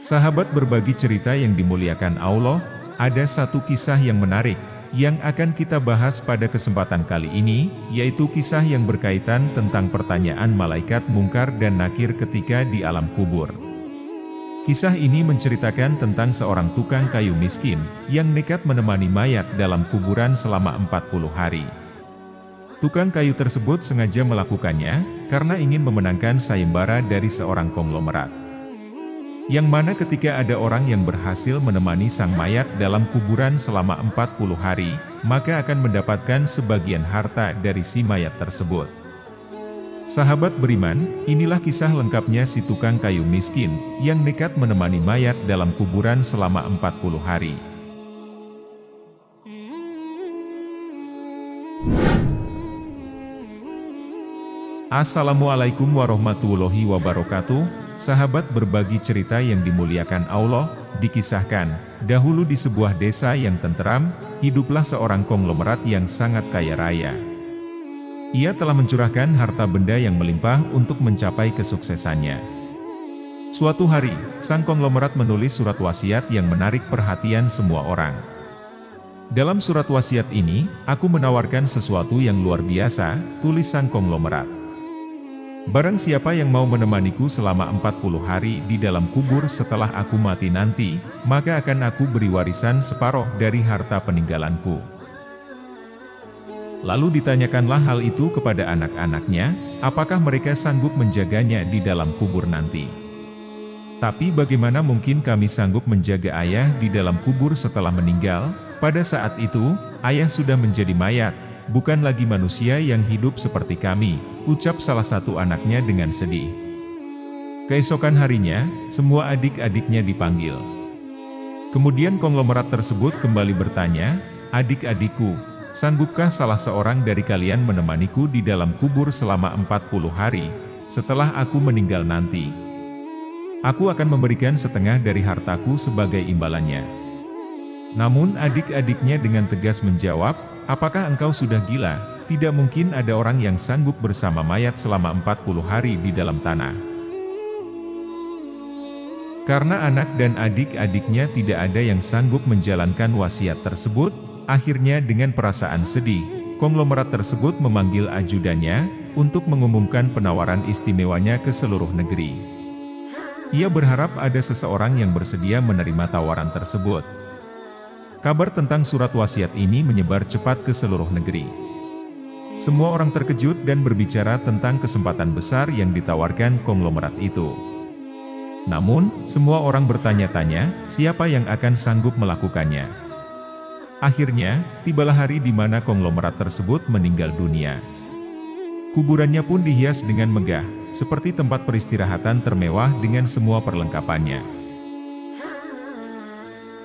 Sahabat berbagi cerita yang dimuliakan Allah, ada satu kisah yang menarik, yang akan kita bahas pada kesempatan kali ini, yaitu kisah yang berkaitan tentang pertanyaan malaikat Mungkar dan Nakir ketika di alam kubur. Kisah ini menceritakan tentang seorang tukang kayu miskin, yang nekat menemani mayat dalam kuburan selama 40 hari. Tukang kayu tersebut sengaja melakukannya, karena ingin memenangkan sayembara dari seorang konglomerat. Yang mana ketika ada orang yang berhasil menemani sang mayat dalam kuburan selama 40 hari, maka akan mendapatkan sebagian harta dari si mayat tersebut. Sahabat beriman, inilah kisah lengkapnya si tukang kayu miskin, yang nekat menemani mayat dalam kuburan selama 40 hari. Assalamualaikum warahmatullahi wabarakatuh, sahabat berbagi cerita yang dimuliakan Allah. Dikisahkan, dahulu di sebuah desa yang tenteram, hiduplah seorang konglomerat yang sangat kaya raya. Ia telah mencurahkan harta benda yang melimpah untuk mencapai kesuksesannya. Suatu hari, sang konglomerat menulis surat wasiat yang menarik perhatian semua orang. Dalam surat wasiat ini, aku menawarkan sesuatu yang luar biasa, tulis sang konglomerat. Barang siapa yang mau menemaniku selama 40 hari di dalam kubur setelah aku mati nanti, maka akan aku beri warisan separuh dari harta peninggalanku. Lalu ditanyakanlah hal itu kepada anak-anaknya, apakah mereka sanggup menjaganya di dalam kubur nanti. Tapi bagaimana mungkin kami sanggup menjaga ayah di dalam kubur setelah meninggal? Pada saat itu, ayah sudah menjadi mayat, bukan lagi manusia yang hidup seperti kami, ucap salah satu anaknya dengan sedih. Keesokan harinya, semua adik-adiknya dipanggil. Kemudian konglomerat tersebut kembali bertanya, adik-adikku, sanggupkah salah seorang dari kalian menemaniku di dalam kubur selama 40 hari, setelah aku meninggal nanti? Aku akan memberikan setengah dari hartaku sebagai imbalannya. Namun adik-adiknya dengan tegas menjawab, apakah engkau sudah gila? Tidak mungkin ada orang yang sanggup bersama mayat selama 40 hari di dalam tanah. Karena anak dan adik-adiknya tidak ada yang sanggup menjalankan wasiat tersebut, akhirnya dengan perasaan sedih, konglomerat tersebut memanggil ajudannya, untuk mengumumkan penawaran istimewanya ke seluruh negeri. Ia berharap ada seseorang yang bersedia menerima tawaran tersebut. Kabar tentang surat wasiat ini menyebar cepat ke seluruh negeri. Semua orang terkejut dan berbicara tentang kesempatan besar yang ditawarkan konglomerat itu. Namun, semua orang bertanya-tanya, siapa yang akan sanggup melakukannya. Akhirnya, tibalah hari di mana konglomerat tersebut meninggal dunia. Kuburannya pun dihias dengan megah, seperti tempat peristirahatan termewah dengan semua perlengkapannya.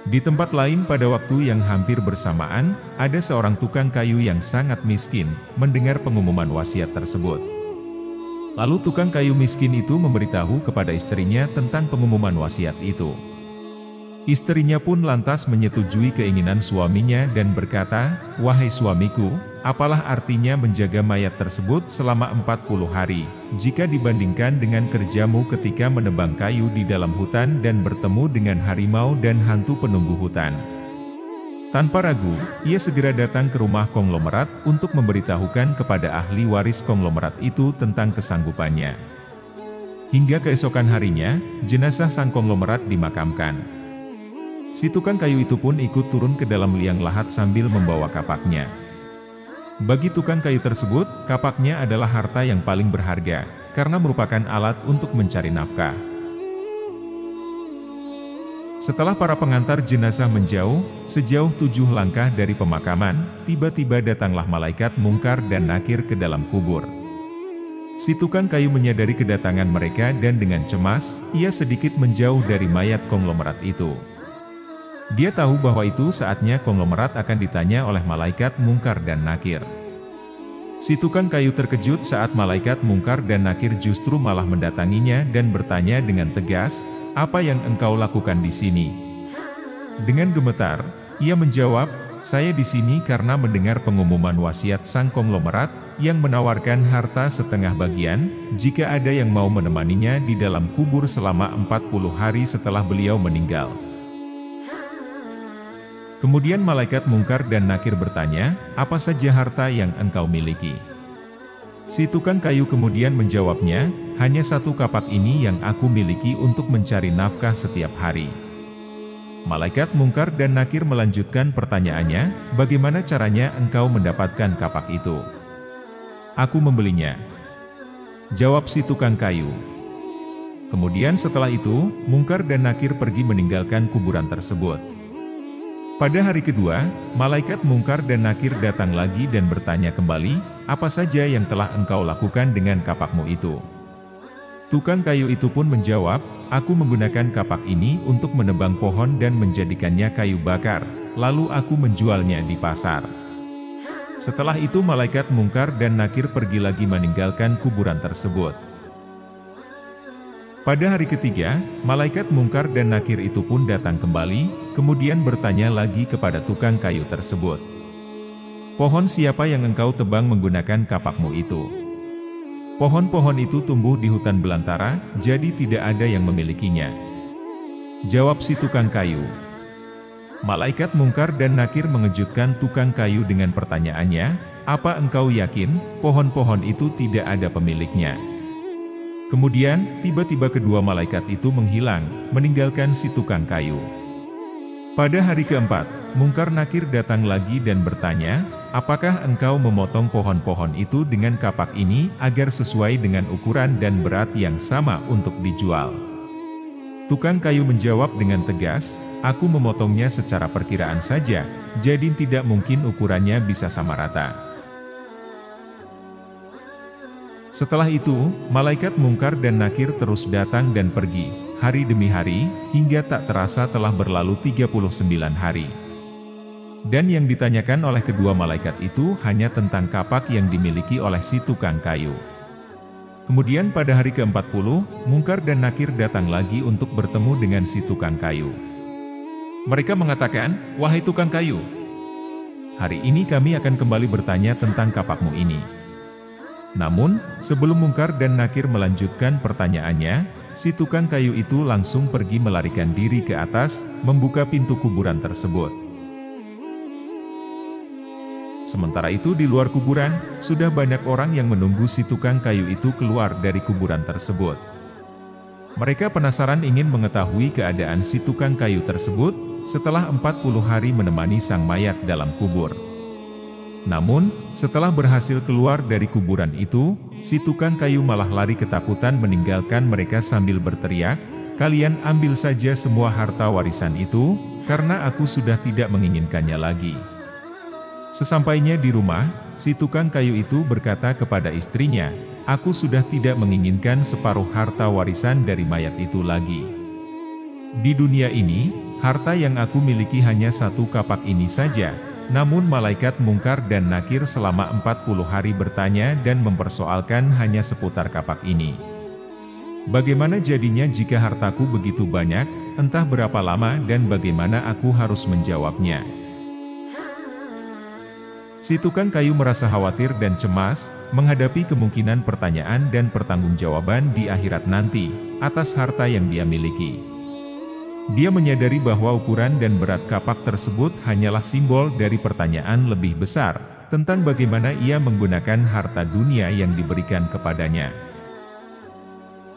Di tempat lain pada waktu yang hampir bersamaan, ada seorang tukang kayu yang sangat miskin, mendengar pengumuman wasiat tersebut. Lalu tukang kayu miskin itu memberitahu kepada istrinya tentang pengumuman wasiat itu. Istrinya pun lantas menyetujui keinginan suaminya dan berkata, wahai suamiku, apalah artinya menjaga mayat tersebut selama 40 hari, jika dibandingkan dengan kerjamu ketika menebang kayu di dalam hutan dan bertemu dengan harimau dan hantu penunggu hutan. Tanpa ragu, ia segera datang ke rumah konglomerat untuk memberitahukan kepada ahli waris konglomerat itu tentang kesanggupannya. Hingga keesokan harinya, jenazah sang konglomerat dimakamkan. Si tukang kayu itu pun ikut turun ke dalam liang lahat sambil membawa kapaknya. Bagi tukang kayu tersebut, kapaknya adalah harta yang paling berharga, karena merupakan alat untuk mencari nafkah. Setelah para pengantar jenazah menjauh, sejauh 7 langkah dari pemakaman, tiba-tiba datanglah malaikat Mungkar dan Nakir ke dalam kubur. Si tukang kayu menyadari kedatangan mereka dan dengan cemas, ia sedikit menjauh dari mayat konglomerat itu. Dia tahu bahwa itu saatnya konglomerat akan ditanya oleh malaikat Mungkar dan Nakir. Si tukang kayu terkejut saat malaikat Mungkar dan Nakir justru malah mendatanginya dan bertanya dengan tegas, apa yang engkau lakukan di sini? Dengan gemetar, ia menjawab, saya di sini karena mendengar pengumuman wasiat sang konglomerat yang menawarkan harta setengah bagian jika ada yang mau menemaninya di dalam kubur selama 40 hari setelah beliau meninggal. Kemudian malaikat Mungkar dan Nakir bertanya, apa saja harta yang engkau miliki? Si tukang kayu kemudian menjawabnya, hanya satu kapak ini yang aku miliki untuk mencari nafkah setiap hari. Malaikat Mungkar dan Nakir melanjutkan pertanyaannya, bagaimana caranya engkau mendapatkan kapak itu? Aku membelinya. Jawab si tukang kayu. Kemudian setelah itu, Mungkar dan Nakir pergi meninggalkan kuburan tersebut. Pada hari kedua, malaikat Mungkar dan Nakir datang lagi dan bertanya kembali, apa saja yang telah engkau lakukan dengan kapakmu itu? Tukang kayu itu pun menjawab, aku menggunakan kapak ini untuk menebang pohon dan menjadikannya kayu bakar, lalu aku menjualnya di pasar. Setelah itu malaikat Mungkar dan Nakir pergi lagi meninggalkan kuburan tersebut. Pada hari ketiga, malaikat Mungkar dan Nakir itu pun datang kembali, kemudian bertanya lagi kepada tukang kayu tersebut. Pohon siapa yang engkau tebang menggunakan kapakmu itu? Pohon-pohon itu tumbuh di hutan belantara, jadi tidak ada yang memilikinya. Jawab si tukang kayu. Malaikat Mungkar dan Nakir mengejutkan tukang kayu dengan pertanyaannya, apa engkau yakin pohon-pohon itu tidak ada pemiliknya? Kemudian, tiba-tiba kedua malaikat itu menghilang, meninggalkan si tukang kayu. Pada hari keempat, Mungkar Nakir datang lagi dan bertanya, apakah engkau memotong pohon-pohon itu dengan kapak ini agar sesuai dengan ukuran dan berat yang sama untuk dijual? Tukang kayu menjawab dengan tegas, aku memotongnya secara perkiraan saja, jadi tidak mungkin ukurannya bisa sama rata. Setelah itu, malaikat Mungkar dan Nakir terus datang dan pergi, hari demi hari, hingga tak terasa telah berlalu 39 hari. Dan yang ditanyakan oleh kedua malaikat itu hanya tentang kapak yang dimiliki oleh si tukang kayu. Kemudian pada hari ke-40, Mungkar dan Nakir datang lagi untuk bertemu dengan si tukang kayu. Mereka mengatakan, wahai tukang kayu, hari ini kami akan kembali bertanya tentang kapakmu ini. Namun, sebelum Mungkar dan Nakir melanjutkan pertanyaannya, si tukang kayu itu langsung pergi melarikan diri ke atas, membuka pintu kuburan tersebut. Sementara itu di luar kuburan, sudah banyak orang yang menunggu si tukang kayu itu keluar dari kuburan tersebut. Mereka penasaran ingin mengetahui keadaan si tukang kayu tersebut, setelah 40 hari menemani sang mayat dalam kubur. Namun, setelah berhasil keluar dari kuburan itu, si tukang kayu malah lari ketakutan meninggalkan mereka sambil berteriak, kalian ambil saja semua harta warisan itu, karena aku sudah tidak menginginkannya lagi. Sesampainya di rumah, si tukang kayu itu berkata kepada istrinya, aku sudah tidak menginginkan separuh harta warisan dari mayat itu lagi. Di dunia ini, harta yang aku miliki hanya satu kapak ini saja. Namun malaikat Mungkar dan Nakir selama 40 hari bertanya dan mempersoalkan hanya seputar kapak ini. Bagaimana jadinya jika hartaku begitu banyak, entah berapa lama dan bagaimana aku harus menjawabnya? Si tukang kayu merasa khawatir dan cemas, menghadapi kemungkinan pertanyaan dan pertanggungjawaban di akhirat nanti, atas harta yang dia miliki. Dia menyadari bahwa ukuran dan berat kapak tersebut hanyalah simbol dari pertanyaan lebih besar, tentang bagaimana ia menggunakan harta dunia yang diberikan kepadanya.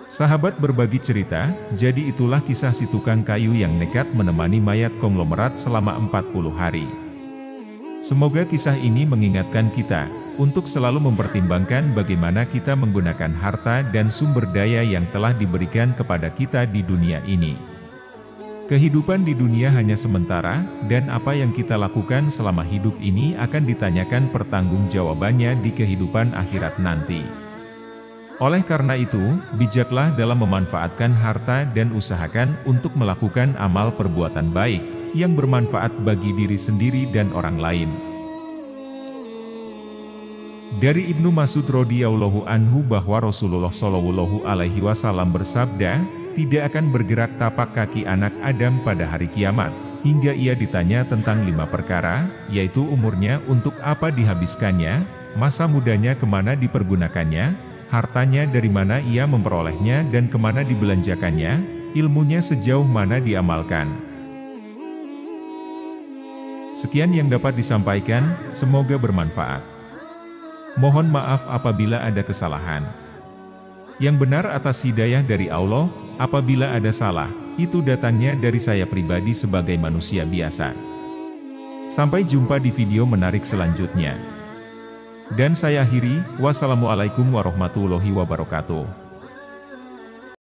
Sahabat berbagi cerita, jadi itulah kisah si tukang kayu yang nekat menemani mayat konglomerat selama 40 hari. Semoga kisah ini mengingatkan kita, untuk selalu mempertimbangkan bagaimana kita menggunakan harta dan sumber daya yang telah diberikan kepada kita di dunia ini. Kehidupan di dunia hanya sementara, dan apa yang kita lakukan selama hidup ini akan ditanyakan pertanggungjawabannya di kehidupan akhirat nanti. Oleh karena itu, bijaklah dalam memanfaatkan harta dan usahakan untuk melakukan amal perbuatan baik, yang bermanfaat bagi diri sendiri dan orang lain. Dari Ibnu Mas'ud radhiyallahu anhu bahwa Rasulullah shallallahu alaihi wasallam bersabda, tidak akan bergerak tapak kaki anak Adam pada hari kiamat, hingga ia ditanya tentang 5 perkara, yaitu umurnya untuk apa dihabiskannya, masa mudanya kemana dipergunakannya, hartanya dari mana ia memperolehnya dan kemana dibelanjakannya, ilmunya sejauh mana diamalkan. Sekian yang dapat disampaikan, semoga bermanfaat. Mohon maaf apabila ada kesalahan. Yang benar atas hidayah dari Allah, apabila ada salah, itu datangnya dari saya pribadi sebagai manusia biasa. Sampai jumpa di video menarik selanjutnya. Dan saya akhiri, wassalamualaikum warahmatullahi wabarakatuh.